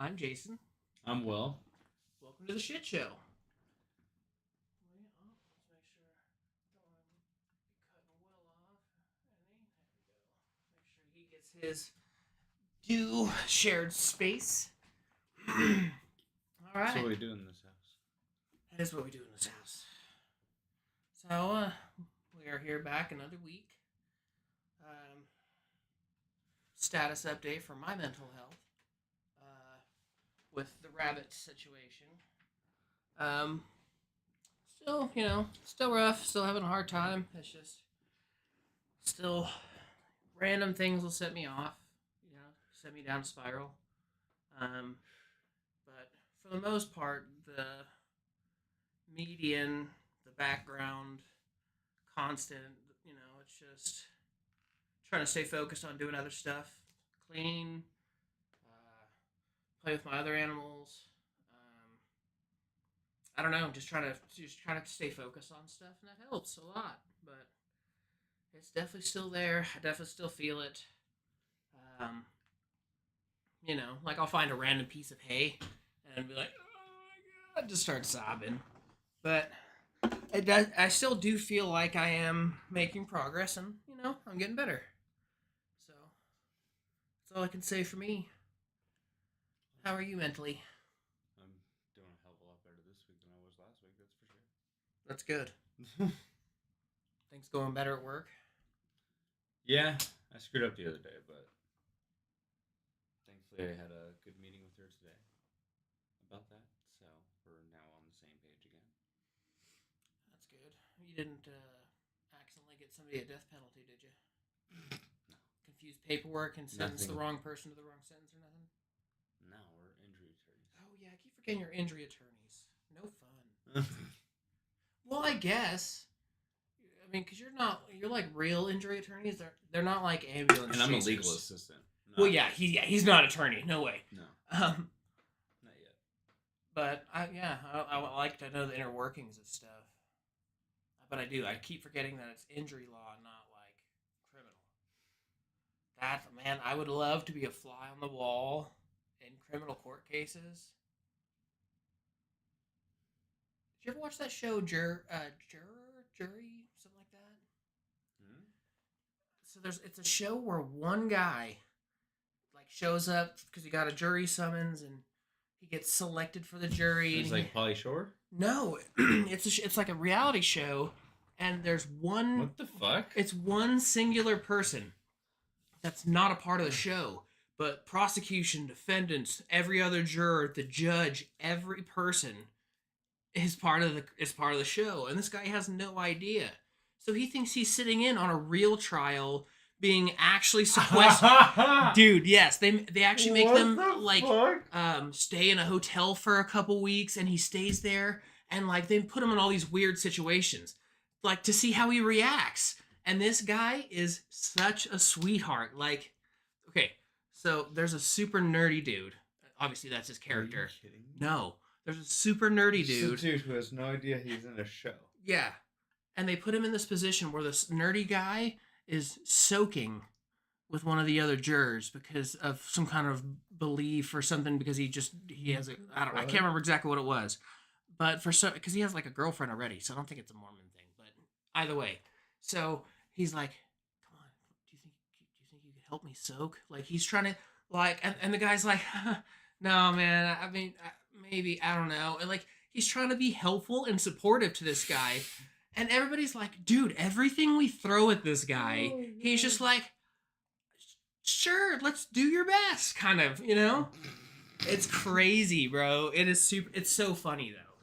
I'm Jason. I'm Will. Welcome to the shit show. Let's make sure don't want to be cutting Will off. There we go. Make sure he gets his due shared space. All right. That's what we do in this house. That is what we do in this house. So, we are here back another week. Status update for my mental health with the rabbit situation. Still rough. Still having a hard time. It's just still random things will set me off. Set me down a spiral. But for the most part, the median, the background, constant, it's just trying to stay focused on doing other stuff, clean, play with my other animals. I don't know, just trying to stay focused on stuff, and that helps a lot. But it's definitely still there. I definitely still feel it. Like I'll find a random piece of hay and be like, "Oh my god!" Just start sobbing. But I still do feel like I am making progress, and I'm getting better. So that's all I can say for me. How are you mentally? I'm doing a hell of a lot better this week than I was last week, that's for sure. That's good. Things going better at work? Yeah, I screwed up the other day, but thankfully I had a good meeting with her today about that, so we're now on the same page again. That's good. You didn't accidentally get somebody a death penalty, did you? No. Confuse paperwork and sentence the wrong person to the wrong sentence or nothing? No, we're injury attorneys. Oh, yeah, I keep forgetting you're injury attorneys. No fun. Well, I guess. I mean, because you're like real injury attorneys. They're not like ambulance And I'm chasers. a legal assistant. Well, yeah, he's not attorney. No way. No. Not yet. But I like to know the inner workings of stuff. But I do. I keep forgetting that it's injury law, not like criminal. Man, I would love to be a fly on the wall in criminal court cases. Did you ever watch that show, Jury, something like that? Hmm? So it's a show where one guy like shows up because he got a jury summons and he gets selected for the jury. It's like Pauly Shore? No, it's like a reality show, and there's one. What the fuck? It's one singular person that's not a part of the show, but prosecution, defendants, every other juror, the judge, every person is part of the show, and this guy has no idea. So he thinks he's sitting in on a real trial, being actually sequestered. Dude, yes, they actually make them stay in a hotel for a couple weeks, and he stays there, and like they put him in all these weird situations, like to see how he reacts. And this guy is such a sweetheart. Like, okay, so there's a super nerdy dude. Obviously, that's his character. Are you kidding me? No, there's a super nerdy dude. It's a dude who has no idea he's in a show. Yeah, and they put him in this position where this nerdy guy is soaking with one of the other jurors because of some kind of belief or something, because he has I can't remember exactly what it was, but because he has like a girlfriend already, so I don't think it's a Mormon thing, but either way, so he's like, come on, do you think you could help me soak? Like he's trying to and the guy's like, no man, I mean maybe, I don't know, and like he's trying to be helpful and supportive to this guy. And everybody's like, dude, everything we throw at this guy, he's just like, sure, let's do your best, kind of, It's crazy, bro. It's so funny, though.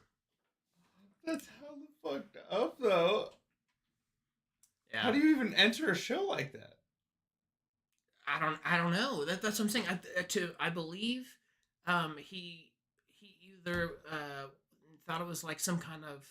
That's hella fucked up, though. Yeah. How do you even enter a show like that? I don't know. That's what I'm saying. I believe he either thought it was like some kind of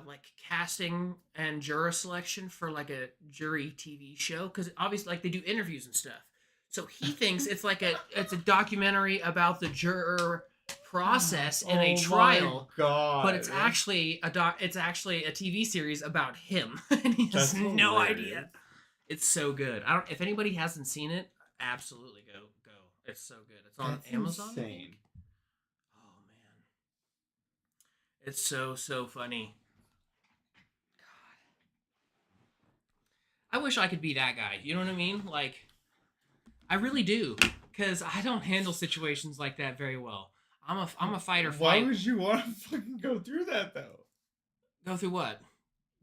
like casting and juror selection for like a jury TV show, because obviously like they do interviews and stuff. So he thinks it's a documentary about the juror process in a trial, but it's actually a TV series about him, and he has no idea. It's so good. If anybody hasn't seen it, absolutely go. It's so good. It's on That's Amazon. I think? insane. Oh man, it's so funny. I wish I could be that guy. You know what I mean? Like, I really do, because I don't handle situations like that very well. I'm a fight or Why flight. would you want to fucking go through that though? Go through what?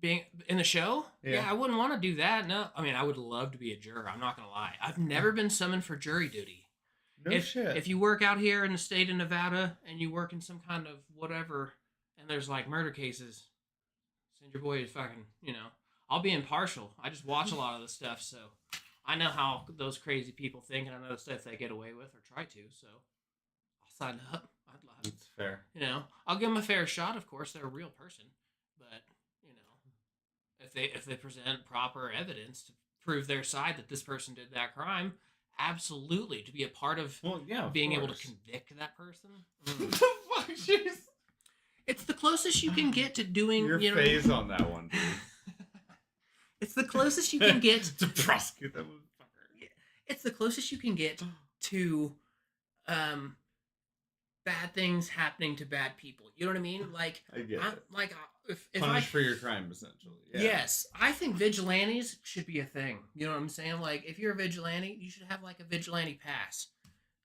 Being in the show? Yeah. I wouldn't want to do that. No, I mean, I would love to be a juror. I'm not gonna lie. I've never been summoned for jury duty. No shit. If you work out here in the state of Nevada and you work in some kind of whatever, and there's like murder cases, send your boy to fucking, I'll be impartial. I just watch a lot of this stuff, so I know how those crazy people think, and I know the stuff they get away with or try to. So I'll sign up. I'd love, That's fair. I'll give them a fair shot. Of course, they're a real person, but if they present proper evidence to prove their side that this person did that crime, absolutely, to be a part of being able to convict that person. What the fuck, jeez. It's the closest you can get to doing Your face on that one, dude. It's the closest you can get to prosecute that motherfucker. It's the closest you can get to bad things happening to bad people. You know what I mean? Like, I get it. Like, if Punish for your crime, essentially. Yeah. Yes, I think vigilantes should be a thing. You know what I'm saying? Like, if you're a vigilante, you should have like a vigilante pass.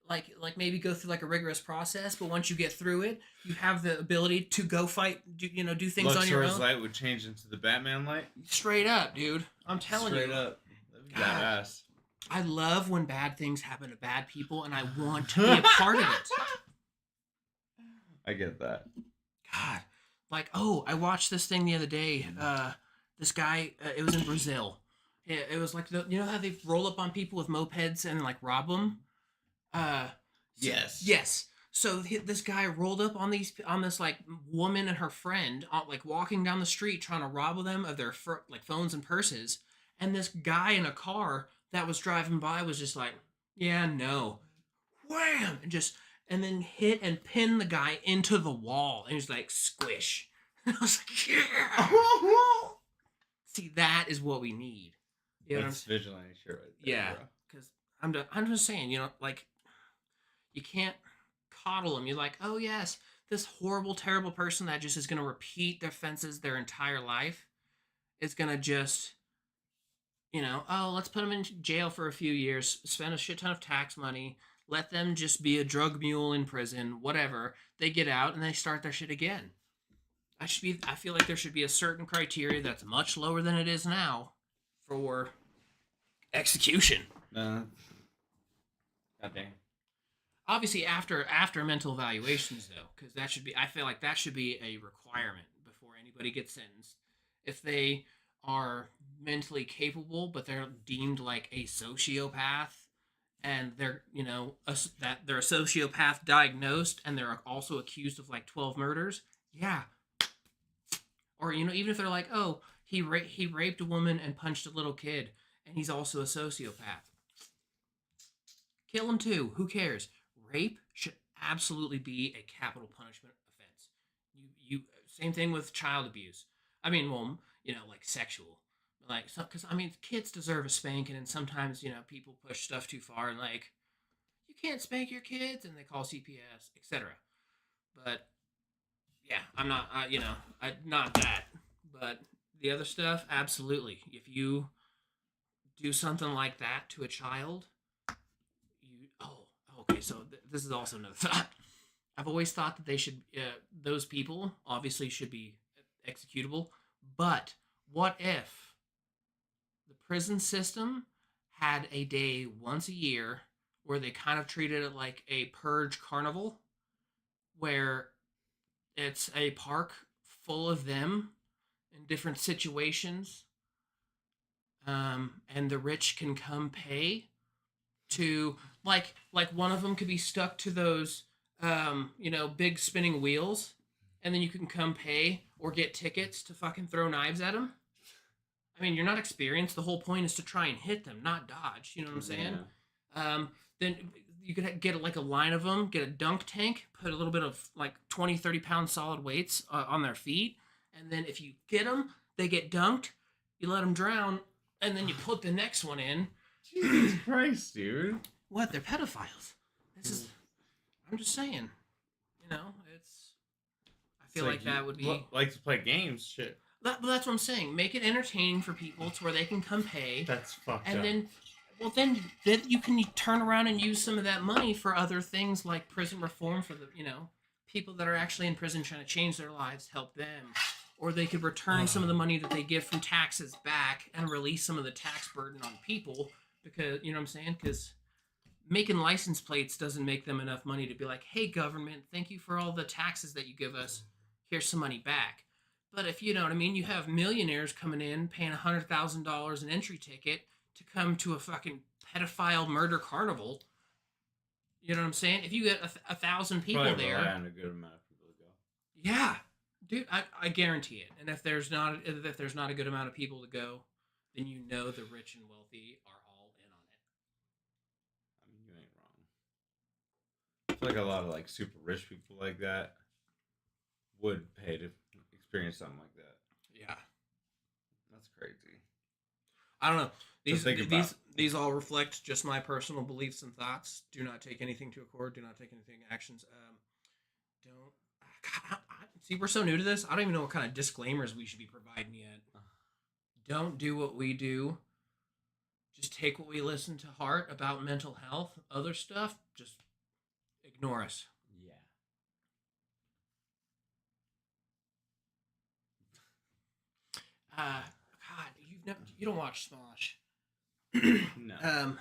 Like maybe go through like a rigorous process, but once you get through it, you have the ability to go fight. Do things on your own. Luxor's light would change into the Batman light. Straight up, dude. I'm telling you. Straight up. That'd be badass. I love when bad things happen to bad people, and I want to be a part of it. I get that. God, like, I watched this thing the other day. This guy, it was in Brazil. It was like how they roll up on people with mopeds and like rob them. Yes. Yes. So this guy rolled up on this like woman and her friend, like walking down the street trying to rob them of their like phones and purses. And this guy in a car that was driving by was just like, yeah, no, wham, and then hit and pin the guy into the wall. And he's like, squish. And I was like, yeah. See, that is what we need. You know That's vigilante shit right there. Yeah, because I'm just saying, like, you can't coddle them. You're like, oh yes, this horrible, terrible person that just is going to repeat their offenses their entire life is going to just, let's put them in jail for a few years, spend a shit ton of tax money, let them just be a drug mule in prison, whatever. They get out and they start their shit again. I feel like there should be a certain criteria that's much lower than it is now for execution. God damn. Obviously, after mental evaluations, though, because I feel like that should be a requirement before anybody gets sentenced. If they are mentally capable, but they're deemed like a sociopath, and they're that they're a sociopath diagnosed, and they're also accused of like 12 murders, yeah. Or even if they're like, oh, he raped a woman and punched a little kid, and he's also a sociopath. Kill him too. Who cares? Rape should absolutely be a capital punishment offense. You same thing with child abuse. I mean, well, like sexual, like, because kids deserve a spanking, and sometimes people push stuff too far, and like, you can't spank your kids, and they call CPS, etc. But yeah, I'm not, not that, but the other stuff, absolutely. If you do something like that to a child, okay, so this is also another thought. I've always thought that they should, those people obviously should be executable, but what if the prison system had a day once a year where they kind of treated it like a purge carnival, where it's a park full of them in different situations, and the rich can come pay to, like one of them could be stuck to those big spinning wheels, and then you can come pay or get tickets to fucking throw knives at them. I mean, you're not experienced. The whole point is to try and hit them, not dodge. You know what I'm saying? Yeah. Then you could get like a line of them, get a dunk tank, put a little bit of like 20, 30-pound solid weights on their feet, and then if you get them, they get dunked, you let them drown, and then you put the next one in. Jesus Christ, dude. What? They're pedophiles. This is. I'm just saying. You know, it's. I It's feel like that would be. like to play games. Shit. But that's what I'm saying. Make it entertaining for people to where they can come pay, That's fucked and up. then you can turn around and use some of that money for other things like prison reform for the people that are actually in prison trying to change their lives, help them, or they could return some of the money that they give from taxes back and release some of the tax burden on people because you know what I'm saying? Because making license plates doesn't make them enough money to be like, hey government, thank you for all the taxes that you give us. Here's some money back. But if you know what I mean, you have millionaires coming in paying $100,000 an entry ticket to come to a fucking pedophile murder carnival. You know what I'm saying? If you get 1,000 people Probably there, rely on a good amount of people to go. yeah, dude, I guarantee it. And if there's not a good amount of people to go, then you know the rich and wealthy are all in on it. I mean, you ain't wrong. I feel like a lot of like super rich people like that would pay to experience something like that. Yeah, That's crazy. I don't know. These all reflect just my personal beliefs and thoughts. Do not take anything to a court. Do not take anything actions. Don't. God, see, we're so new to this. I don't even know what kind of disclaimers we should be providing yet. Don't do what we do. Just take what we listen to heart about mental health. Other stuff, just ignore us. Yeah. God, you don't watch Smosh. No.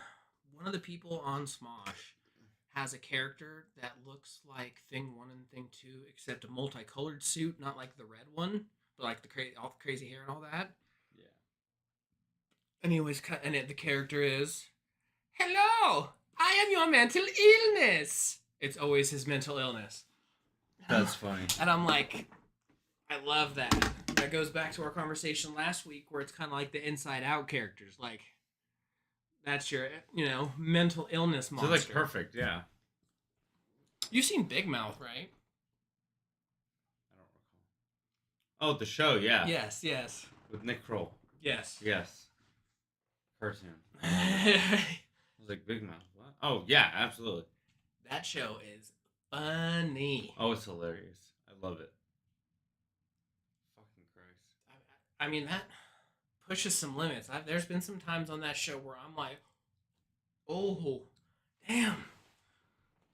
One of the people on Smosh has a character that looks like Thing 1 and Thing 2, except a multicolored suit, not like the red one, but like all the crazy hair and all that. Yeah. Anyways, the character is, hello, I am your mental illness. It's always his mental illness. That's funny. And I'm like, I love that. That goes back to our conversation last week where it's kind of like the Inside Out characters. Like, that's your, mental illness monster. They're like perfect, yeah. You've seen Big Mouth, right? I don't recall. Oh, the show, yeah. Yes. With Nick Kroll. Yes. Cartoon. I was like, Big Mouth, what? Oh, yeah, absolutely. That show is funny. Oh, it's hilarious. I love it. Fucking Christ. I mean, that pushes some limits. There's been some times on that show where I'm like, oh, damn.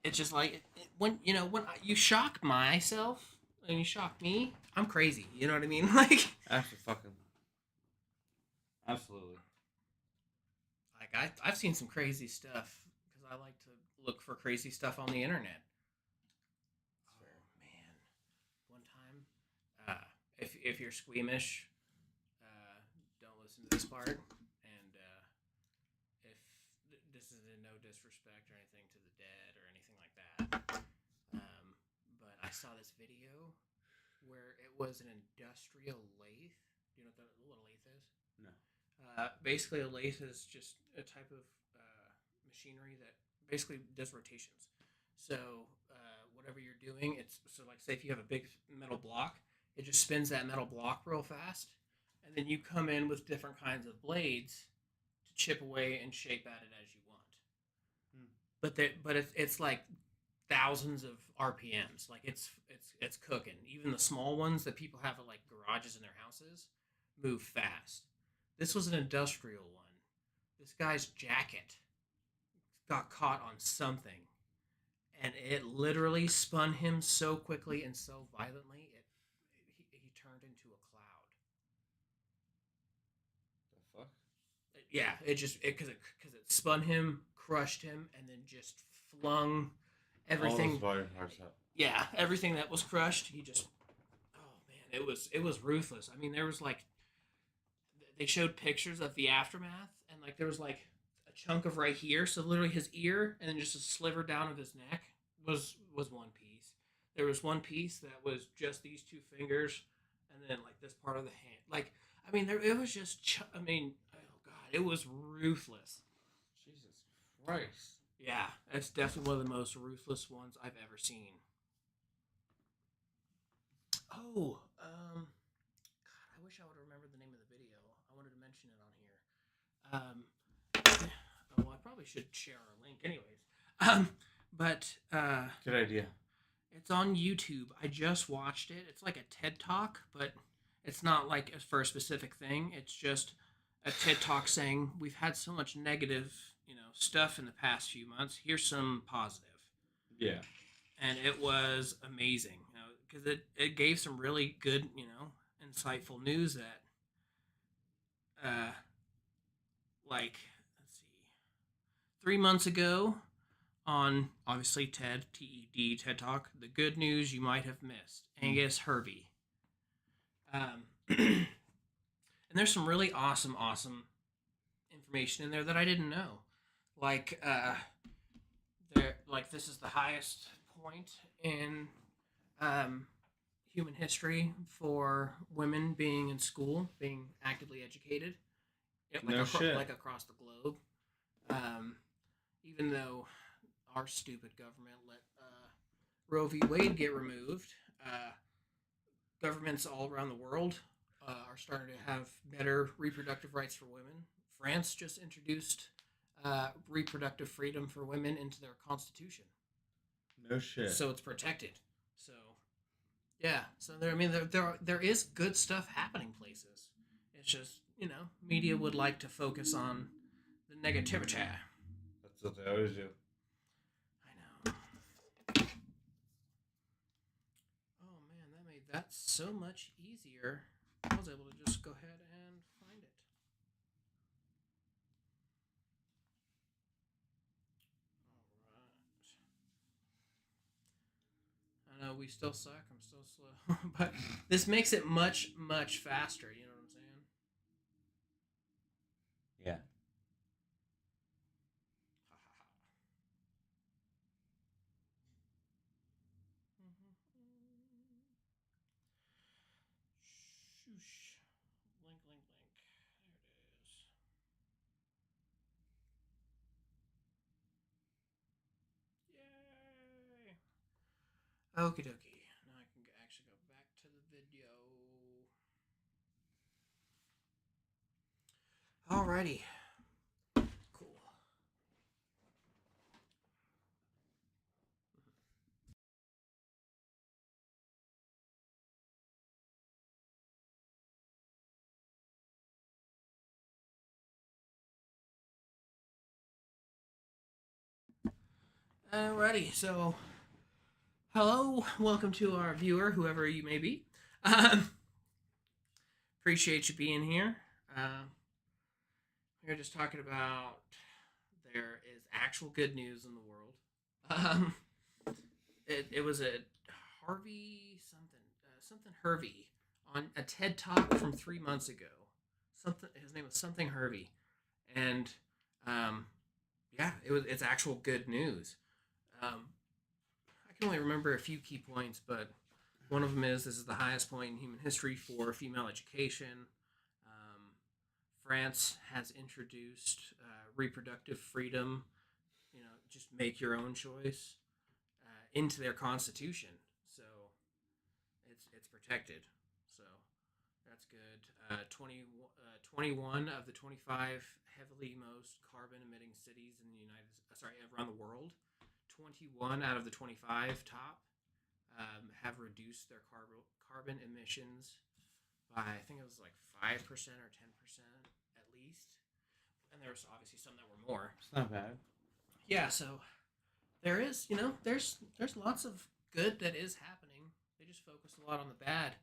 It's just like, when you shock myself and you shock me, I'm crazy. You know what I mean? Like, Absolutely. Like, I've seen some crazy stuff because I like to look for crazy stuff on the internet. Oh, man. One time, if you're squeamish, don't listen to this part. And if this is in no disrespect or anything to the dead or anything like that, but I saw this video where it was an industrial lathe. Do you know what a lathe is? No. Basically, a lathe is just a type of machinery that basically does rotations. So whatever you're doing, like say if you have a big metal block, it just spins that metal block real fast, and then you come in with different kinds of blades to chip away and shape at it as you want. But it's like thousands of RPMs. Like it's cooking. Even the small ones that people have at like garages in their houses move fast. This was an industrial one. This guy's jacket got caught on something, and it literally spun him so quickly and so violently, he turned into a cloud. The fuck? Yeah, because it spun him, crushed him, and then just flung everything. All those body parts up. Yeah, everything that was crushed, he just. Oh man, it was ruthless. I mean, there was like. They showed pictures of the aftermath, and like there was like a chunk of right here, so literally his ear, and then just a sliver down of his neck was one piece. There was one piece that was just these two fingers, and then like this part of the hand. Like, I mean, it was just. Oh god, it was ruthless. Jesus Christ. Yeah, that's definitely one of the most ruthless ones I've ever seen. Oh, God, I wish I would remember the name of the video. I wanted to mention it on here. Well, I probably should share our link anyways. but Good idea. it's on YouTube. I just watched it. It's like a TED Talk, but it's not like for a specific thing. It's just a TED Talk saying we've had so much negative, stuff in the past few months. Here's some positive, Yeah. and it was amazing. Because it gave some really good, insightful news that, uh, like, let's see, 3 months ago on obviously TED Talk, the good news you might have missed, Angus Hervey. And there's some really awesome information in there that I didn't know. Like, this is the highest point in human history for women being in school, being actively educated, No shit. like across the globe. Um, Even though our stupid government let Roe v. Wade get removed, governments all around the world are starting to have better reproductive rights for women. France just introduced reproductive freedom for women into their constitution, No shit. so it's protected. So yeah, so there is good stuff happening places. It's just media would like to focus on the negativity. That's what they always do. I know. Oh man, that made that so much easier. I was able to just go ahead and find it. Alright. I know we still suck. I'm still slow. But this makes it much, much faster. You know what I'm saying? Yeah. Shoosh. Link, link, link. There it is. Yay! Okie dokie. Now I can actually go back to the video. Alrighty. Cool. Alrighty, so hello, welcome to our viewer, whoever you may be. Appreciate you being here. We are just talking about there is actual good news in the world. It was a something Hervey on a TED Talk from 3 months ago. Something his name was something Hervey, and yeah, it's actual good news. I can only remember a few key points, but one of them is this is the highest point in human history for female education. France has introduced reproductive freedom, just make your own choice, into their constitution. So it's protected. So that's good. 21 of the 25 heavily most carbon emitting cities in the around the world, 21 out of the 25 top have reduced their carbon emissions by, I think it was like 5% or 10% at least. And there's obviously some that were more. It's not bad. Yeah, so there is, there's lots of good that is happening. They just focus a lot on the bad,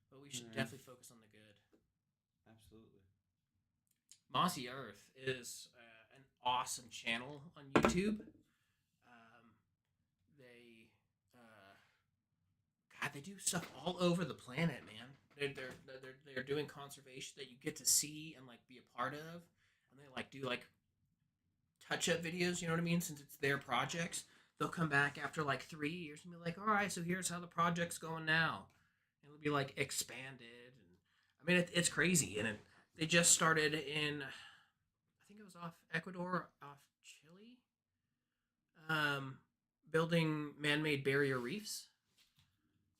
but we should definitely focus on the good. Absolutely. Mossy Earth is an awesome channel on YouTube. They, God, they do stuff all over the planet, man. They're doing conservation that you get to see and like be a part of, and they like do like touch up videos. You know what I mean? Since it's their projects, they'll come back after like 3 years and be like, "All right, so here's how the project's going now." And it'll be like expanded, and I mean it's crazy. And they just started in, I think it was off Ecuador, off Chile, building man-made barrier reefs.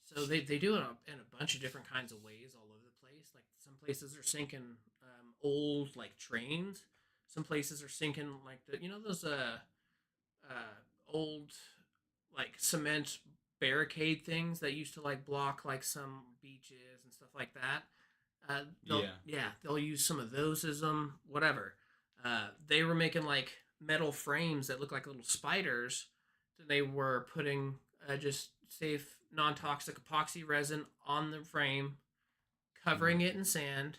So they do it in a bunch of different kinds of ways all over the place. Like some places are sinking old like trains. Some places are sinking like those old like cement barricade things that used to like block like some beaches and stuff like that. Yeah. They'll use some of those as whatever. They were making like metal frames that look like little spiders. So they were putting just safe non toxic epoxy resin on the frame, covering Mm. it in sand,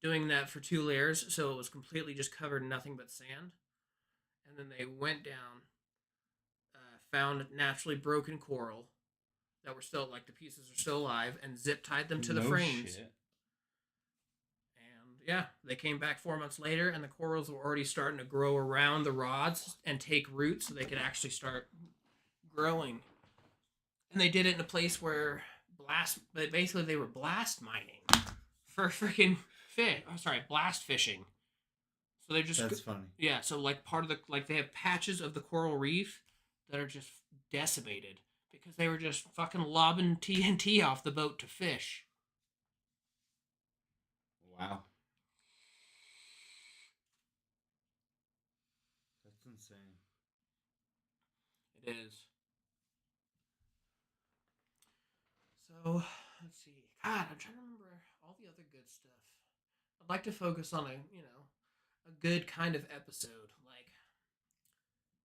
doing that for 2 layers, so it was completely just covered in nothing but sand. And then they went down, found naturally broken coral that were still like the pieces are still alive, and zip tied them to the No frames. shit. And yeah, they came back 4 months later, and the corals were already starting to grow around the rods and take root, so they could actually start growing. And they did it in a place where basically they were blast mining for freaking fish. Oh, sorry, blast fishing. So they just That's funny. yeah. So like part of the like they have patches of the coral reef that are just decimated because they were just fucking lobbing TNT off the boat to fish. Wow. That's insane. It is. So let's see. God, I'm trying to remember all the other good stuff. I'd like to focus on a good kind of episode, like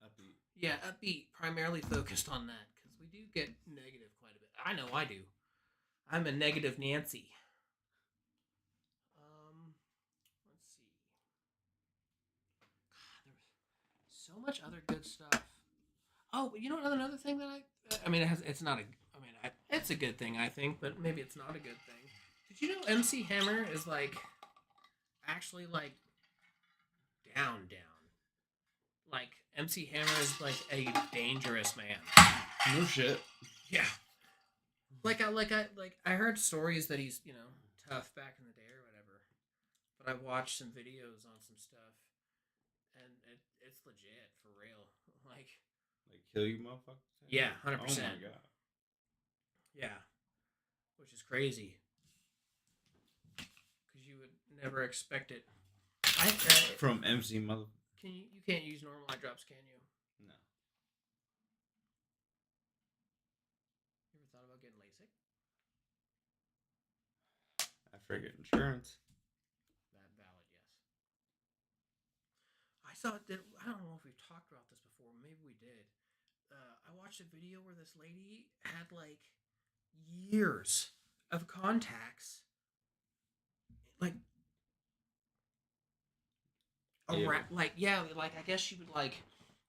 Upbeat. yeah, upbeat, primarily focused on that because we do get negative quite a bit. I know I do. I'm a negative Nancy. Let's see. God, there's so much other good stuff. Oh, but you know another thing that I mean, it's not a. I mean, it's a good thing I think, but maybe it's not a good thing. Did you know MC Hammer is like actually like down? Like MC Hammer is like a dangerous man. No shit. Yeah. I heard stories that he's tough back in the day or whatever, but I've watched some videos on some stuff, and it's legit for real. Like Like kill you, motherfucker. yeah, Oh 100%. my god. Yeah, which is crazy because you would never expect it. I From MC mother. can you can't use normal eye drops, can you? No. You ever thought about getting LASIK? After I get insurance. That valid, yes. I saw it. I don't know if we've talked about this before. Maybe we did. I watched a video where this lady had like years of contacts, like Ew. around, like yeah, like I guess she would like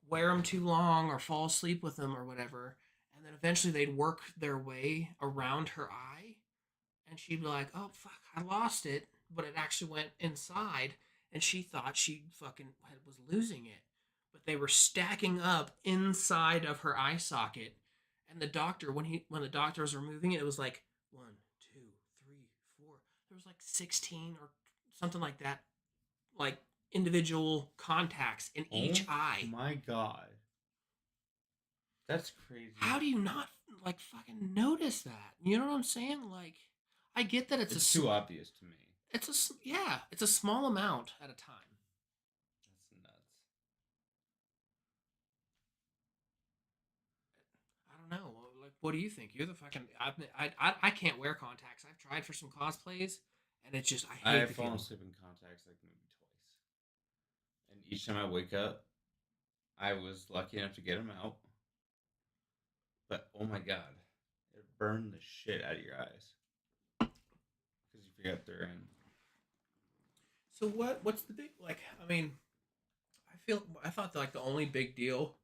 wear them too long or fall asleep with them or whatever, and then eventually they'd work their way around her eye, and she'd be like, "Oh fuck, I lost it," but it actually went inside, and she thought she fucking was losing it, but they were stacking up inside of her eye socket, and the doctor when the doctor was removing it, it was like 1, 2, 3, 4. There was like 16 or something like that, like individual contacts in each eye. My god. That's crazy. How do you not like fucking notice that? You know what I'm saying? Like, I get that It's too obvious to me. it's a small amount at a time. That's nuts. I don't know. Like, what do you think? You're the fucking. I can't wear contacts. I've tried for some cosplays, and it's just I I hate have the fallen feeling. asleep in contacts like maybe twice. And each time I wake up, I was lucky enough to get them out. But oh my god, it burned the shit out of your eyes because you forget they're in. So what's the big like? I mean, I thought like the only big deal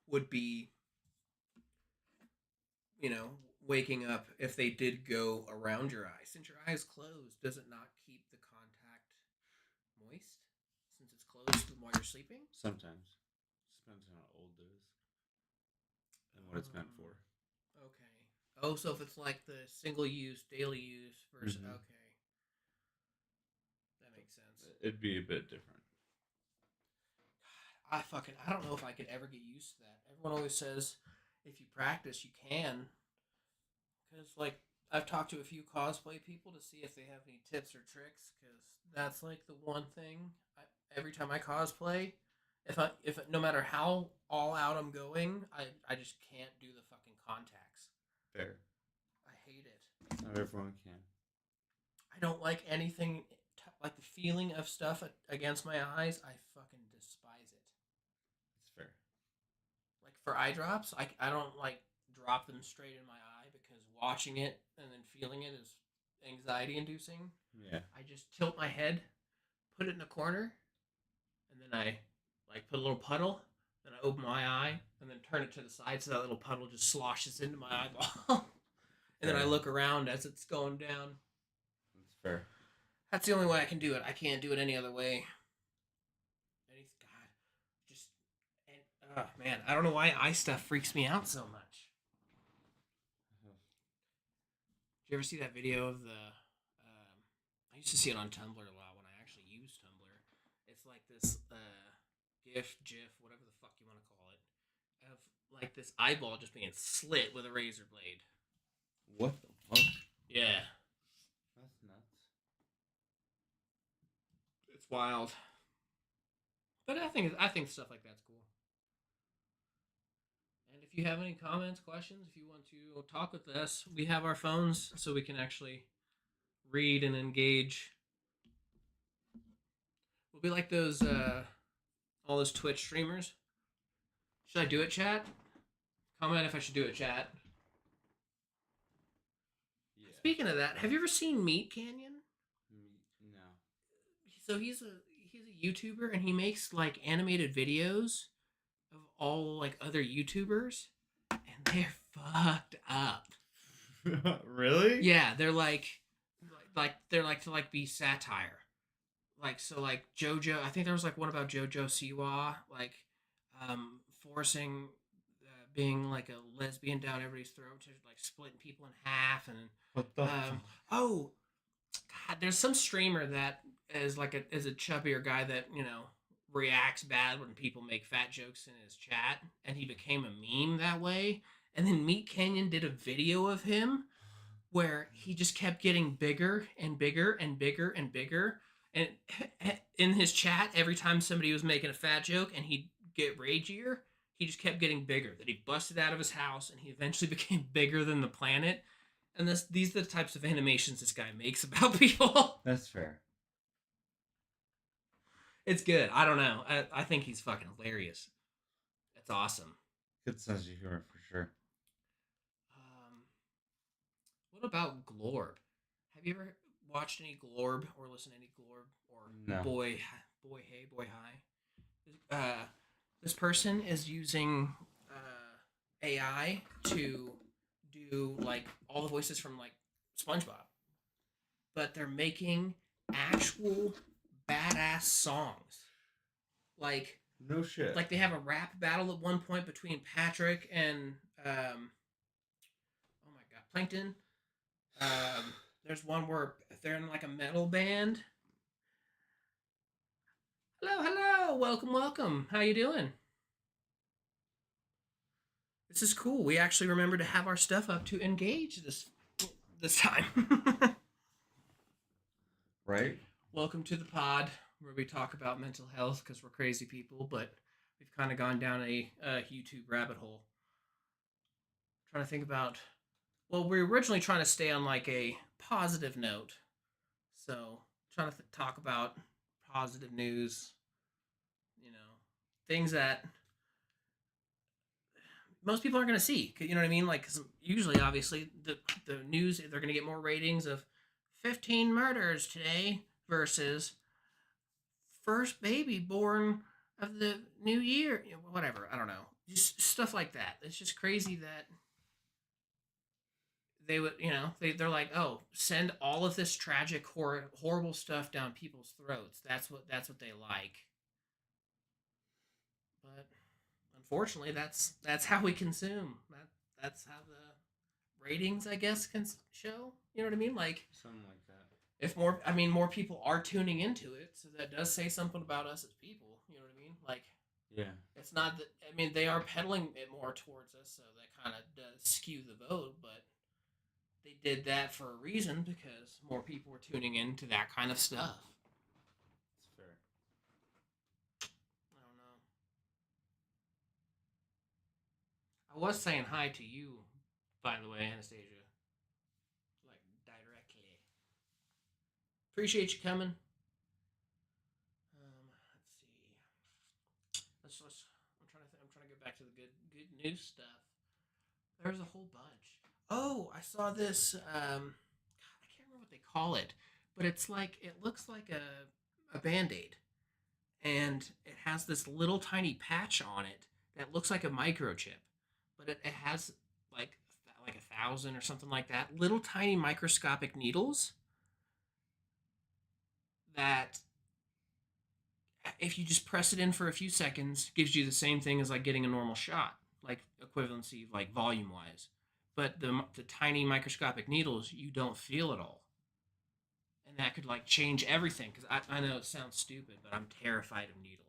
would be you know waking up if they did go around your eye. Since your eye is closed, does it not keep the contact moist since it's closed while you're sleeping? Sometimes. Depends on how old it is and what it's meant for. Okay. Oh, so if it's like the single use, daily use versus Mhm. okay, that makes sense. It'd be a bit different. I don't know if I could ever get used to that. Everyone always says if you practice, you can. Because like I've talked to a few cosplay people to see if they have any tips or tricks. Because that's like the one thing. Every time I cosplay, If no matter how all out I'm going, I just can't do the fucking contacts. Fair. I hate it. Not everyone can. I don't like anything like the feeling of stuff against my eyes. I fucking despise it. It's fair. Like for eye drops, I don't like drop them straight in my eye because watching it and then feeling it is anxiety inducing. Yeah. I just tilt my head, put it in a corner, and then I like put a little puddle. Then I open my eye and then turn it to the side so that little puddle just sloshes into my eyeball. And then I look around as it's going down. That's fair. That's the only way I can do it. I can't do it any other way. God, just and man, I don't know why eye stuff freaks me out so much. Did you ever see that video of the? I used to see it on Tumblr a lot when I actually used Tumblr. It's like this GIF, whatever the fuck you want to call it, of like this eyeball just being slit with a razor blade. What the fuck? Yeah, That's nuts. it's wild. But I think stuff like that's cool. And if you have any comments, questions, if you want to talk with us, we have our phones so we can actually read and engage. We'll be like those all those Twitch streamers. Should I do it, chat? Comment if I should do it, chat. Yeah. Speaking of that, have you ever seen Meat Canyon? No. So he's a YouTuber and he makes like animated videos of all like other YouTubers, and they're fucked up. Really? Yeah, they're like they're like to like be satire. Like so like JoJo, I think there was like one about JoJo Siwa like forcing being like a lesbian down everybody's throat to like splitting people in half and What the fuck? oh god, there's some streamer that is like a chubbier guy that, you know, reacts bad when people make fat jokes in his chat, and he became a meme that way. And then Meat Canyon did a video of him where he just kept getting bigger and bigger and bigger and bigger. And in his chat, every time somebody was making a fat joke and he'd get ragier, he just kept getting bigger. That he busted out of his house and he eventually became bigger than the planet. And these are the types of animations this guy makes about people. That's fair. It's good. I don't know. I think he's fucking hilarious. That's awesome. Good sense of humor for sure. What about Glorb? Have you ever watched any Glorb or listened to any Glorb or No. Boy Hi? This person is using AI to do like all the voices from like SpongeBob, but they're making actual badass songs. Like No shit. like they have a rap battle at one point between Patrick and oh my god, Plankton. There's one where they're in like a metal band. Hello, welcome. How you doing? This is cool. We actually remember to have our stuff up to engage this time. Right? Welcome to the pod where we talk about mental health because we're crazy people, but we've kind of gone down a YouTube rabbit hole. Trying to think about. Well, we were originally trying to stay on like a positive note, so trying to talk about positive news. You know, things that most people aren't going to see. You know what I mean? Like, 'cause usually, obviously, the news, they're going to get more ratings of 15 murders today versus first baby born of the new year. You know, whatever. I don't know. Just stuff like that. It's just crazy that they would, you know, they're like, oh, send all of this tragic, horrible stuff down people's throats. That's what they like. But unfortunately, that's how we consume. That's how the ratings, I guess, can show. You know what I mean? Like Something like that. if more people are tuning into it, so that does say something about us as people. You know what I mean? Like Yeah. it's not that. I mean, they are peddling it more towards us, so that kind of does skew the vote, but. They did that for a reason because more people were tuning into that kind of stuff. It's fair. I don't know. I was saying hi to you, by the way, Anastasia. Like directly. Appreciate you coming. Let's see. Let's. I'm trying to get back to the good news stuff. There's a whole bunch. Oh, I saw this. God, I can't remember what they call it, but it's like it looks like a band aid, and it has this little tiny patch on it that looks like a microchip, but it has like like 1,000 or something like that. Little tiny microscopic needles that if you just press it in for a few seconds, gives you the same thing as like getting a normal shot, like equivalency, like volume wise. But the tiny microscopic needles, you don't feel at all, and that could like change everything. Because I know it sounds stupid, but I'm terrified of needles.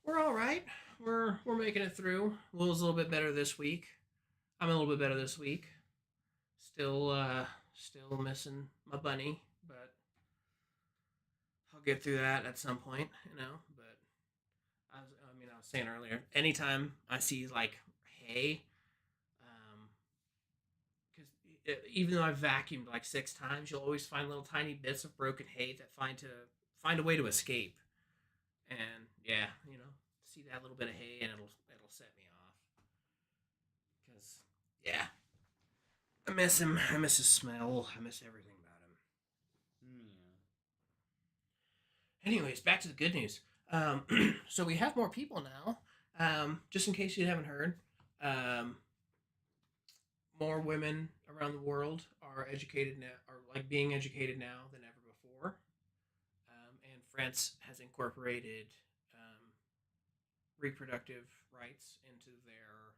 We're all right. We're making it through. Will's a little bit better this week. I'm a little bit better this week. Still missing my bunny, but I'll get through that at some point, you know. But I was saying earlier, anytime I see like hay, because even though I've vacuumed like 6 times, you'll always find little tiny bits of broken hay that find a way to escape. And yeah, see that little bit of hay and it'll set me off. Because yeah, I miss him. I miss his smell. I miss everything about him. Yeah. Anyways, back to the good news. So we have more people now. Just in case you haven't heard, um, more women around the world are educated now, are like being educated now than ever before. And France has incorporated reproductive rights into their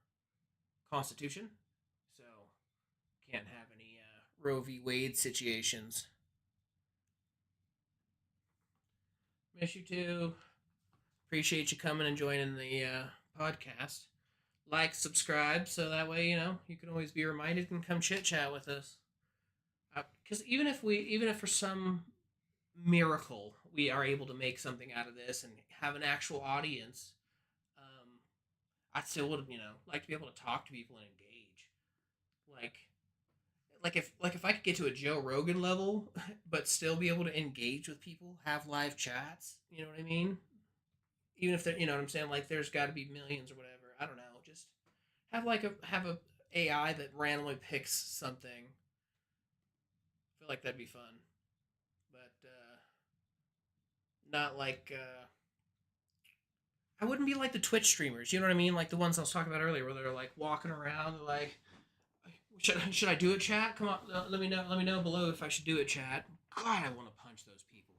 constitution. So can't have any Roe v. Wade situations. Miss you too. Appreciate you coming and joining the podcast. Like, subscribe, so that way you can always be reminded and come chit chat with us. Because even if for some miracle we are able to make something out of this and have an actual audience, I still would like to be able to talk to people and engage. Like if I could get to a Joe Rogan level, but still be able to engage with people, have live chats. You know what I mean? Even if they're, you know what I'm saying, like there's got to be millions or whatever. I don't know. Just have a AI that randomly picks something. I feel like that'd be fun, but not like I wouldn't be like the Twitch streamers. You know what I mean? Like the ones I was talking about earlier, where they're like walking around, they're like, should I do it, chat? Come on, let me know. Let me know below if I should do it, chat. God, I want to punch those people,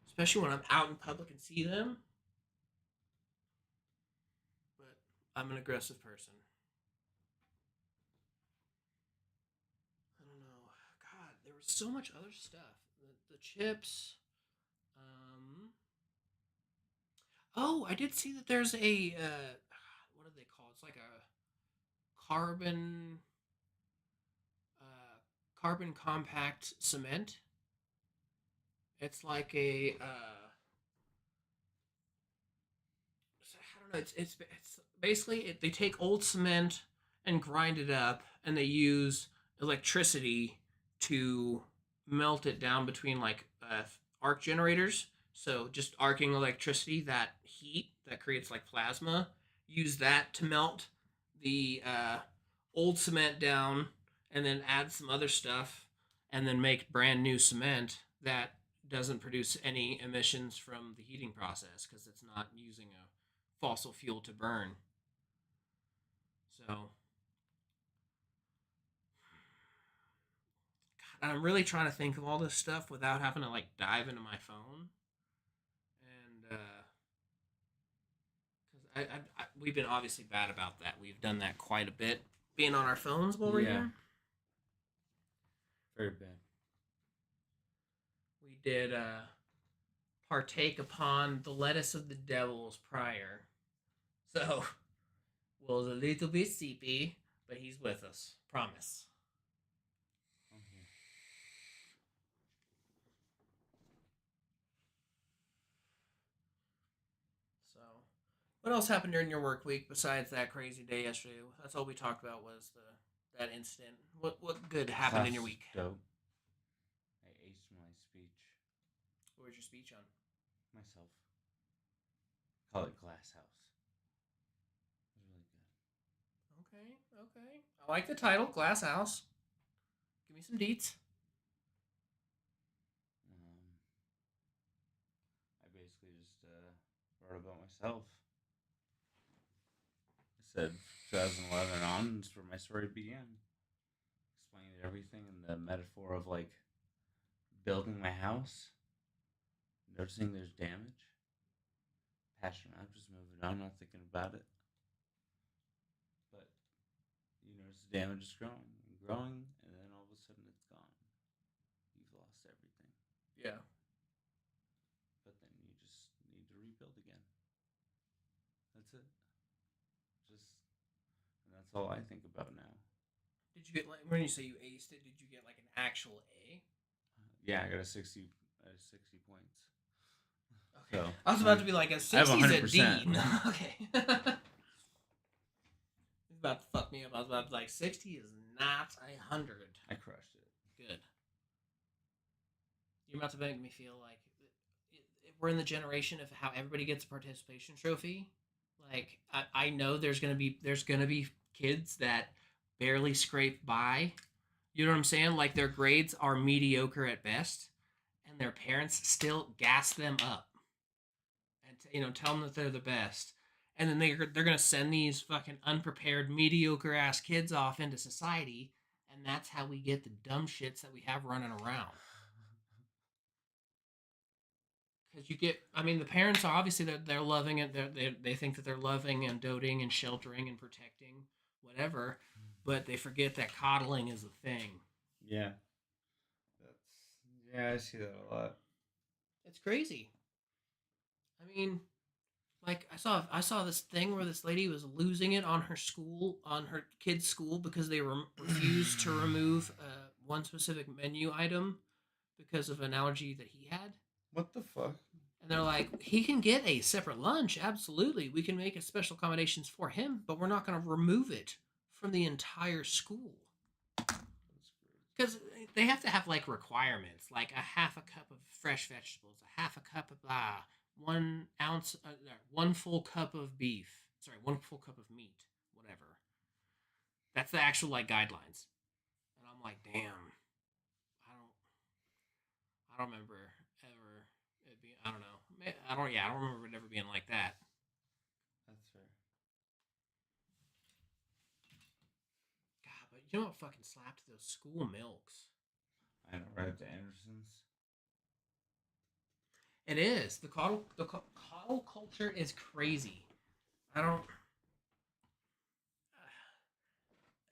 especially when I'm out in public and see them. But I'm an aggressive person. I don't know. God, there was so much other stuff. The chips. Oh, I did see that there's a what do they call it? It's like a carbon compact cement. It's like a I don't know. It's basically they take old cement and grind it up, and they use electricity to melt it down between like arc generators. So just arcing electricity, that heat that creates like plasma, use that to melt the old cement down, and then add some other stuff, and then make brand new cement that doesn't produce any emissions from the heating process because it's not using a fossil fuel to burn. So, God, I'm really trying to think of all this stuff without having to like dive into my phone. And because we've been obviously bad about that. We've done that quite a bit, being on our phones while we're here. Very bad. We did partake upon the lettuce of the devils prior. So, Will's a little bit sleepy, but he's with us. Promise. Okay. So, What else happened during your work week besides that crazy day yesterday? That's all we talked about was that incident. What good happened in Class your was week? dope. I aced my speech What was your speech on? myself. Call it Glass House. It was really good. Okay, okay. I like the title, Glass House. Give me some deets. I basically just wrote about myself. I said 2011 on is where my story began. Explained everything in the metaphor of like building my house, noticing there's damage, patching up, just moving on, not thinking about it. But you notice the damage is growing and growing, and then all of a sudden it's gone. You've lost everything. Yeah. But then you just need to rebuild again. That's it. Just, and that's all I think about now. Did you get like when you say you aced it? Did you get like an actual A? Yeah, I got a 60 points. Okay. So I was about to be like a I have 60's a D. 100%. No, okay. It's about to fuck me up. I was about to be like 60 is not 100. I crushed it. Good. You're about to make me feel like we're in the generation of how everybody gets a participation trophy. Like I know there's gonna be kids that barely scrape by. You know what I'm saying? Like their grades are mediocre at best, and their parents still gas them up and tell them that they're the best. And then they're gonna send these fucking unprepared mediocre ass kids off into society, and that's how we get the dumb shits that we have running around. Because you get, I mean, the parents are obviously they're loving it. They think that they're loving and doting and sheltering and protecting, whatever, but they forget that coddling is a thing. Yeah, that's yeah. I see that a lot. It's crazy. I mean, like I saw this thing where this lady was losing it on her kid's school because they refused to remove one specific menu item because of an allergy that he had. What the fuck? And they're like, he can get a separate lunch. Absolutely. We can make a special accommodations for him, but we're not going to remove it from the entire school. That's Because they have to have like requirements, like a half a cup of fresh vegetables, a half a cup of 1 ounce, 1 full cup of beef. Sorry, 1 full cup of meat, whatever. That's the actual like guidelines. And I'm like, damn, I don't remember ever it being. I don't know. I don't. Yeah, I don't remember it ever being like that. That's fair. God, but you know what fucking slapped those school milks? I know, right? The Andersons. It is the coddle culture is crazy. I don't,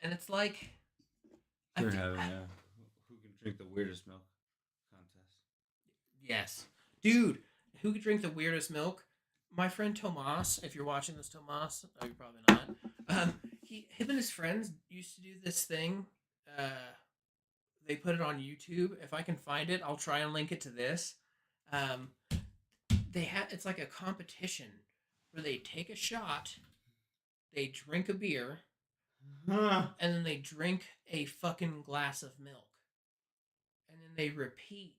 and it's like, They're having a who can drink the weirdest milk contest. yes, dude, who could drink the weirdest milk? My friend Tomas, if you're watching this, Tomas, oh, you're probably not. Him and his friends used to do this thing. Uh, they put it on YouTube. If I can find it, I'll try and link it to this. Um, it's like a competition where they take a shot, they drink a beer, Huh. and then they drink a fucking glass of milk, and then they repeat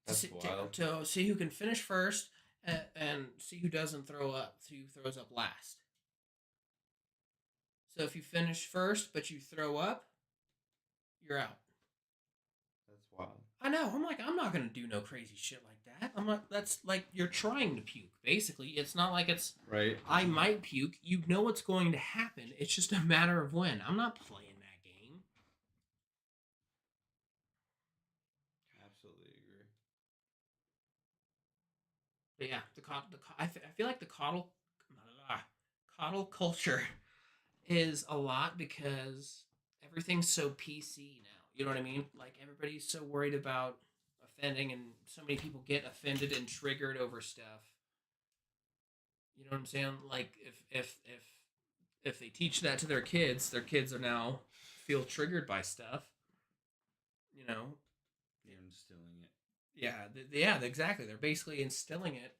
That's wild. to see who can finish first and see who doesn't throw up, who throws up last. So if you finish first but you throw up, you're out. That's wild. I know. I'm like, I'm not gonna do no crazy shit like that. I'm not. That's like you're trying to puke. Basically, it's not like it's. Right. I might puke. You know what's going to happen. It's just a matter of when. I'm not playing that game. Absolutely agree. But yeah, I feel like the coddle culture is a lot because everything's so PC now. You know what I mean? Like everybody's so worried about offending, and so many people get offended and triggered over stuff. You know what I'm saying? Like if they teach that to their kids are now feel triggered by stuff. You know? You're instilling it. Yeah, yeah, exactly. They're basically instilling it,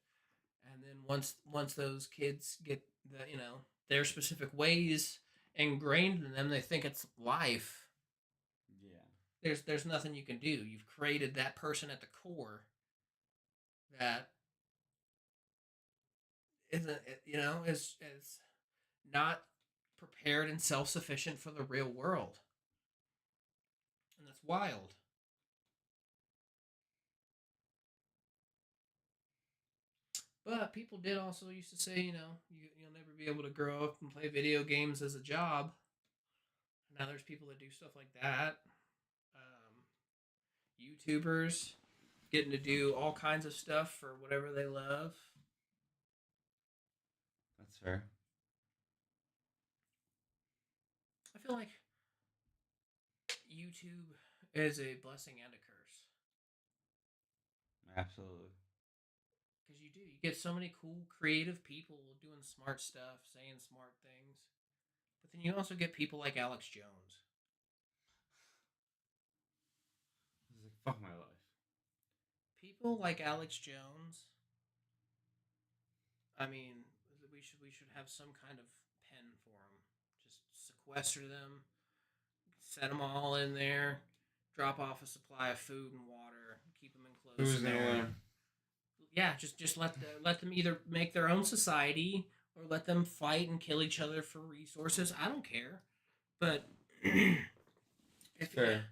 And then once those kids get the their specific ways ingrained in them, they think it's life. Yeah. There's nothing you can do. You've created that person at the core that isn't is not prepared and self sufficient for the real world, and that's wild. But people did also used to say, you'll never be able to grow up and play video games as a job. Now there's people that do stuff like that. YouTubers getting to do all kinds of stuff for whatever they love. That's fair. I feel like YouTube is a blessing and a curse. Absolutely. Because you get so many cool, creative people doing smart stuff, saying smart things. But then you also get people like Alex Jones. It's like, fuck my life. People like Alex Jones. I mean, we should have some kind of pen for them. Just sequester them, set them all in there, drop off a supply of food and water, keep them enclosed. Who's gonna win? Yeah, just let them either make their own society or let them fight and kill each other for resources. I don't care, but if Fair.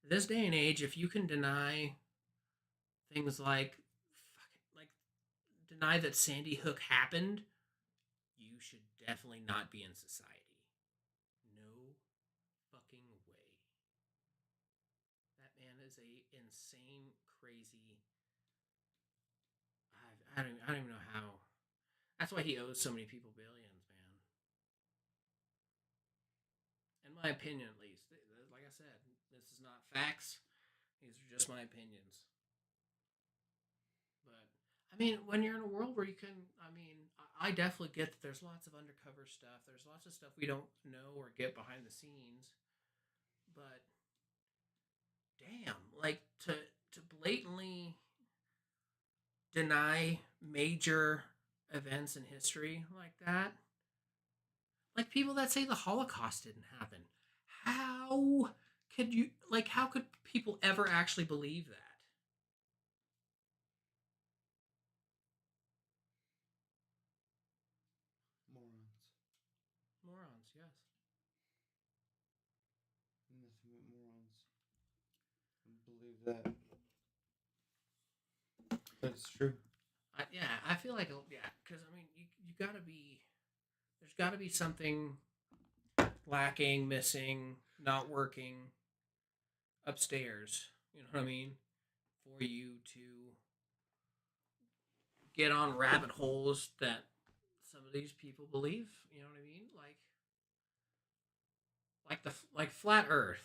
this day and age, if you can deny things like deny that Sandy Hook happened, you should definitely not be in society. No fucking way. That man is a insane, crazy. I don't even know how. That's why he owes so many people billions, man. In my opinion, at least. Like I said, this is not facts. These are just my opinions. But I mean, when you're in a world where you can, I mean, I definitely get that there's lots of undercover stuff. There's lots of stuff we don't know or get behind the scenes. But damn, like to blatantly deny major events in history like that, like people that say the Holocaust didn't happen. How how could people ever actually believe that? Morons. Morons, yes. Nothing but morons. Believe that. That's true. I feel like because I mean, you gotta be. There's got to be something lacking, missing, not working upstairs. You know what I mean? For you to get on rabbit holes that some of these people believe. You know what I mean? Like flat Earth.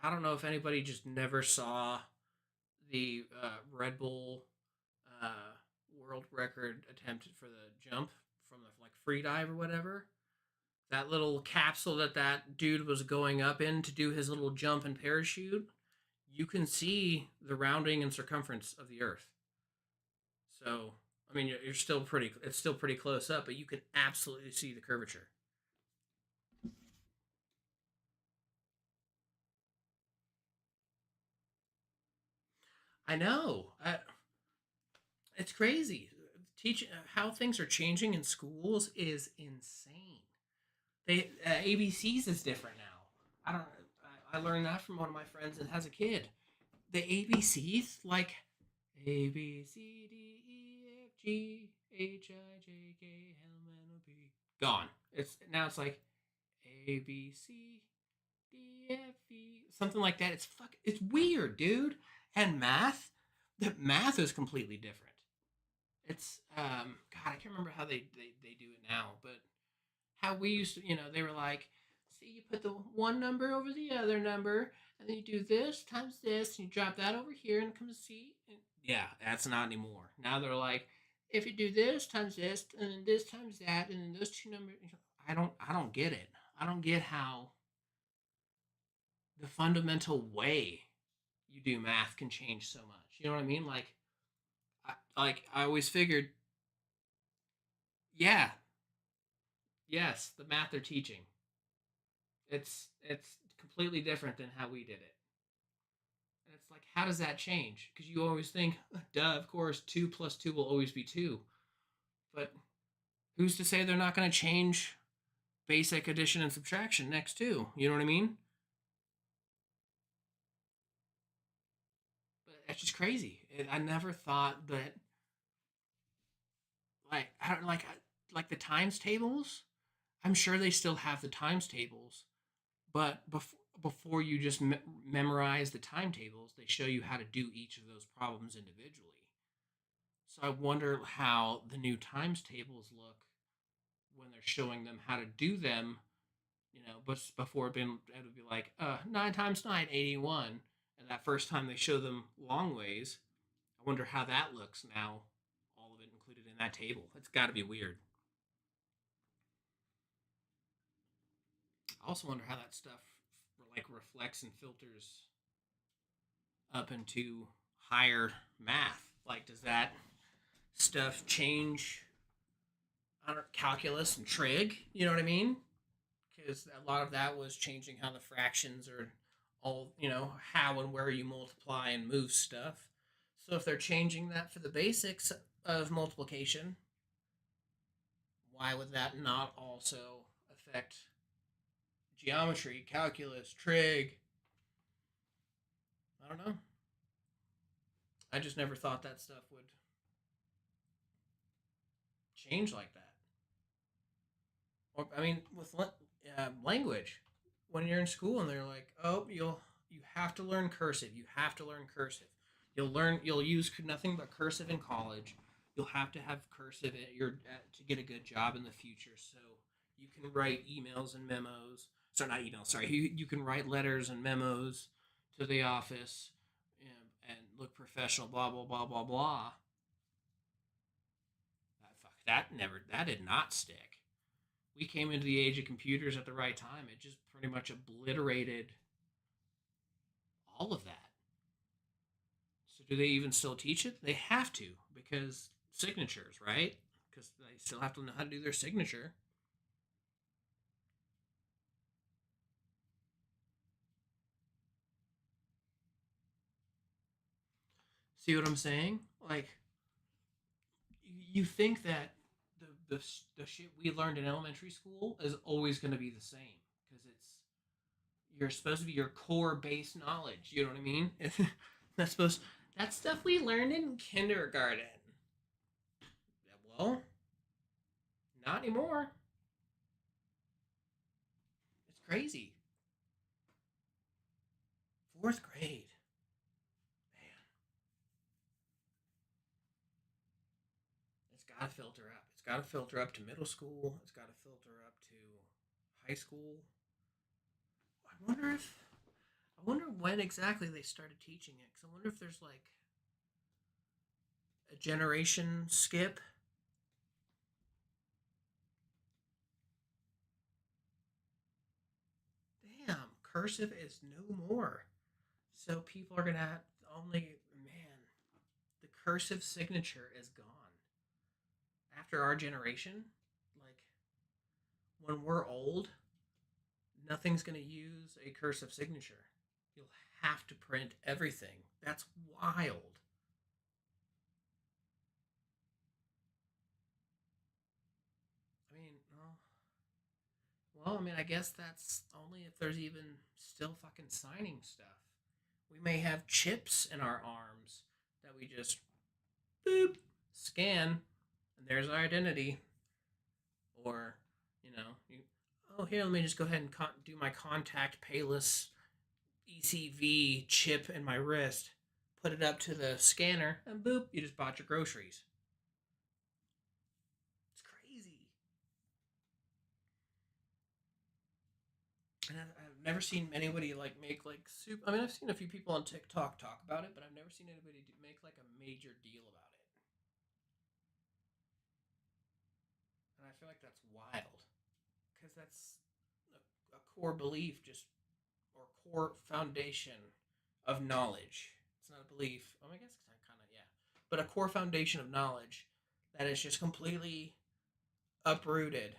I don't know if anybody just never saw the Red Bull uh, world record attempt for the jump from the like free dive or whatever. That little capsule that dude was going up in to do his little jump and parachute. You can see the rounding and circumference of the Earth. So I mean, you're still pretty. It's still pretty close up, but you can absolutely see the curvature. I know. It's crazy. Teach how things are changing in schools is insane. They ABCs is different now. I don't. I learned that from one of my friends that has a kid. The ABCs like A B C D E F G H I J K L M N O P gone. It's like A B C D F E something like that. It's weird, dude. And the math is completely different. It's God, I can't remember how they do it now, but how we used to, they were like, see, you put the one number over the other number, and then you do this times this, and you drop that over here, and it comes C. And yeah, that's not anymore. Now they're like, if you do this times this, and then this times that, and then those two numbers, I don't get it. I don't get how the fundamental way you do math can change so much. You know what I mean? Like, I always figured, yeah, yes, the math they're teaching. It's completely different than how we did it. And it's like, how does that change? Because you always think, duh, of course, 2 plus 2 will always be 2. But who's to say they're not going to change basic addition and subtraction next too? You know what I mean? But that's just crazy. I never thought that like I don't like the times tables. I'm sure they still have the times tables, but before you just memorize the timetables, they show you how to do each of those problems individually. So I wonder how the new times tables look when they're showing them how to do them. But before it would be like 9 times 9, 81, and that first time they show them long ways, I wonder how that looks now. All of it included in that table. It's got to be weird. I also wonder how that stuff like reflects and filters up into higher math. Like, does that stuff change? I don't know, calculus and trig. You know what I mean? Because a lot of that was changing how the fractions are all, how and where you multiply and move stuff. So if they're changing that for the basics of multiplication, why would that not also affect geometry, calculus, trig? I don't know. I just never thought that stuff would change like that. Or I mean, with language, when you're in school and they're like, "Oh, you have to learn cursive. You have to learn cursive. You'll use nothing but cursive in college. You'll have to have cursive to get a good job in the future. So you can write emails and memos. Sorry, not emails. Sorry, you can write letters and memos to the office and look professional. Blah blah blah blah blah. That did not stick. We came into the age of computers at the right time. It just pretty much obliterated all of that. So do they even still teach it? They have to because signatures, right? Because they still have to know how to do their signature. See what I'm saying? Like, you think that the shit we learned in elementary school is always going to be the same because you're supposed to be your core base knowledge. You know what I mean? that's supposed that stuff we learned in kindergarten. Well, not anymore. It's crazy. Fourth grade, man, it's got to filter up. It's got to filter up to middle school. It's got to filter up to high school. I wonder if I wonder when exactly they started teaching it. Because I wonder if there's like a generation skip. Damn, cursive is no more. So people are gonna only man, the cursive signature is gone. After our generation, like when we're old, nothing's gonna use a cursive signature. You'll have to print everything. That's wild. I mean, well, I mean, I guess that's only if there's even still fucking signing stuff. We may have chips in our arms that we just boop scan, and there's our identity. Or, oh, here, let me just go ahead and do my contact payless ECV chip in my wrist, put it up to the scanner, and boop, you just bought your groceries. It's crazy. And I've never seen anybody like make like soup. I mean, I've seen a few people on TikTok talk about it, but I've never seen anybody make like a major deal about it. And I feel like that's wild because that's a core belief, just or core foundation of knowledge. It's not a belief. I guess kind of yeah. but a core foundation of knowledge that is just completely uprooted,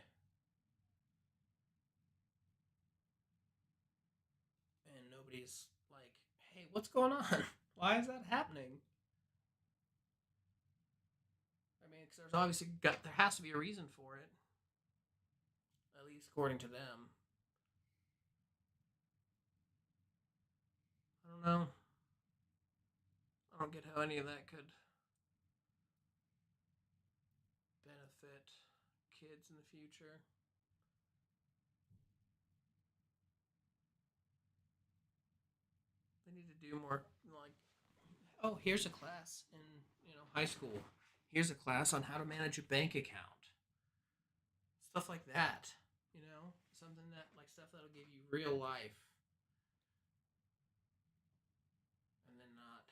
and nobody's like, "Hey, what's going on? Why is that happening?" I mean, because there's obviously there has to be a reason for it, at least according to them. I don't know. I don't get how any of that could benefit kids in the future. They need to do more like, oh, here's a class in high school. Here's a class on how to manage a bank account. Stuff like that. Something that like stuff that'll give you real life, and then not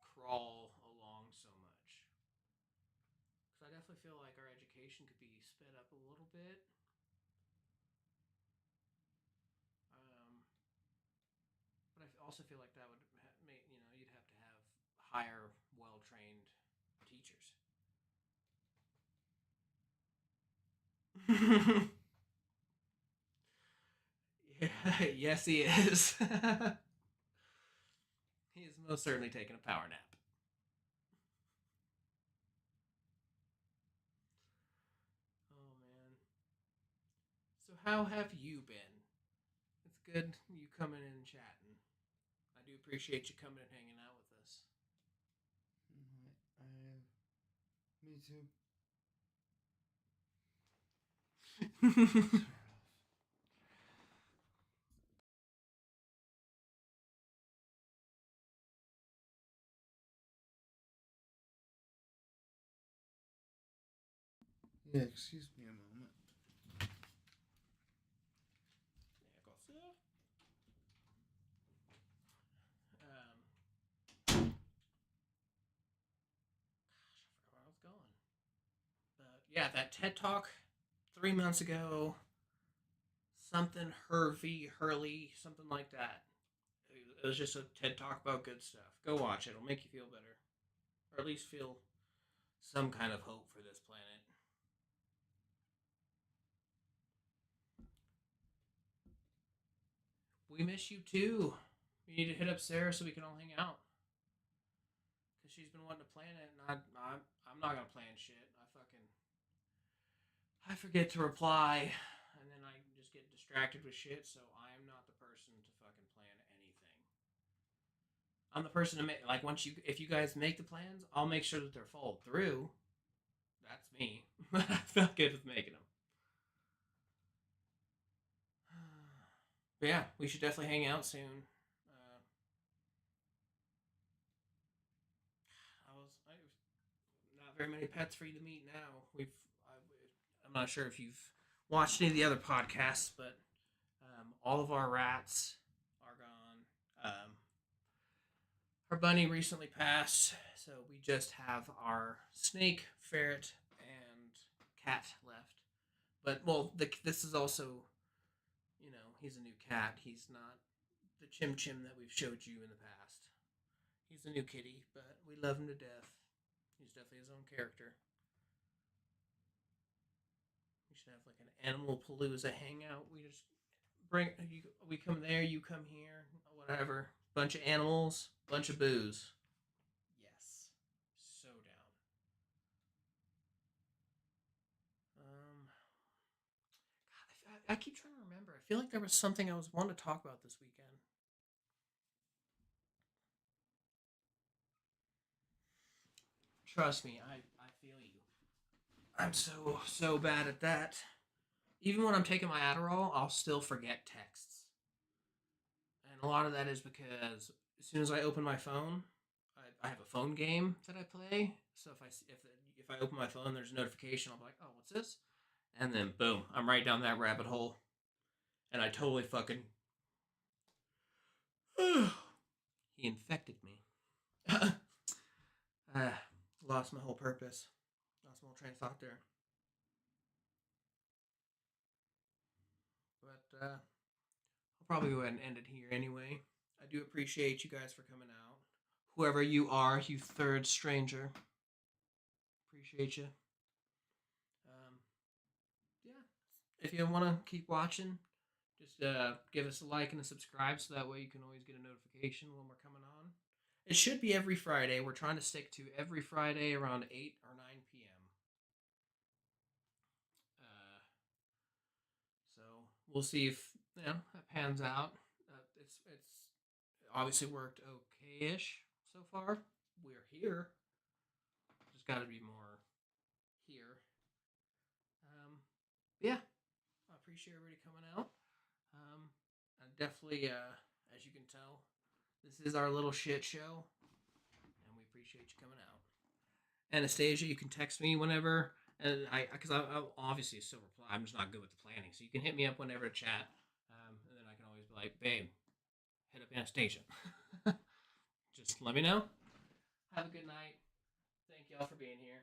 crawl along so much. Because I definitely feel like our education could be sped up a little bit. But I also feel like that would make you'd have to have higher, well trained teachers. Yeah, yes, he is. He is most certainly taking a power nap. Oh man. So how have you been? It's good you coming in and chatting. I do appreciate you coming and hanging out with us. Me too. Yeah, excuse me a moment. Gosh, I forgot where I was going. But yeah, that TED Talk 3 months ago, something Hurley, something like that. It was just a TED Talk about good stuff. Go watch it. It'll make you feel better. Or at least feel some kind of hope for this planet. We miss you too. We need to hit up Sarah so we can all hang out. Because she's been wanting to plan it, and I'm not going to plan shit. I forget to reply, and then I just get distracted with shit, so I am not the person to fucking plan anything. I'm the person to make, like, if you guys make the plans, I'll make sure that they're followed through. That's me. I'm not good with making them. But yeah, we should definitely hang out soon. Not very many pets for you to meet now. I'm not sure if you've watched any of the other podcasts, but all of our rats are gone. Our bunny recently passed, so we just have our snake, ferret, and cat left. But well, this is also, he's a new cat. He's not the Chim Chim that we've showed you in the past. He's a new kitty, but we love him to death. He's definitely his own character. We should have like an animal palooza hangout. We just we come there, you come here, whatever. Bunch of animals, bunch of booze. Yes, so down. I keep trying to remember. I feel like there was something I was wanting to talk about this weekend. Trust me, I feel you. I'm so bad at that. Even when I'm taking my Adderall, I'll still forget texts. And a lot of that is because as soon as I open my phone, I have a phone game that I play. So if I open my phone, there's a notification. I'll be like, oh, what's this? And then boom, I'm right down that rabbit hole, and I totally fucking he infected me. uh, Lost my whole purpose. Lost my whole train of thought there. But I'll probably go ahead and end it here anyway. I do appreciate you guys for coming out. whoever you are, you third stranger. Appreciate you. Yeah. If you want to keep watching, just give us a like and a subscribe so that way you can always get a notification when we're coming on. It should be every Friday. We're trying to stick to every Friday around 8 or 9 p.m. So we'll see if that pans out. It's obviously worked okay-ish so far. We're here. Just got to be more here. Yeah, I appreciate everybody coming out. And definitely, as you can tell, this is our little shit show, and we appreciate you coming out. Anastasia, you can text me whenever, and because I obviously still reply. I'm just not good with the planning, so you can hit me up whenever to chat, and then I can always be like, babe, hit up Anastasia. Just let me know. Have a good night. Thank y'all for being here.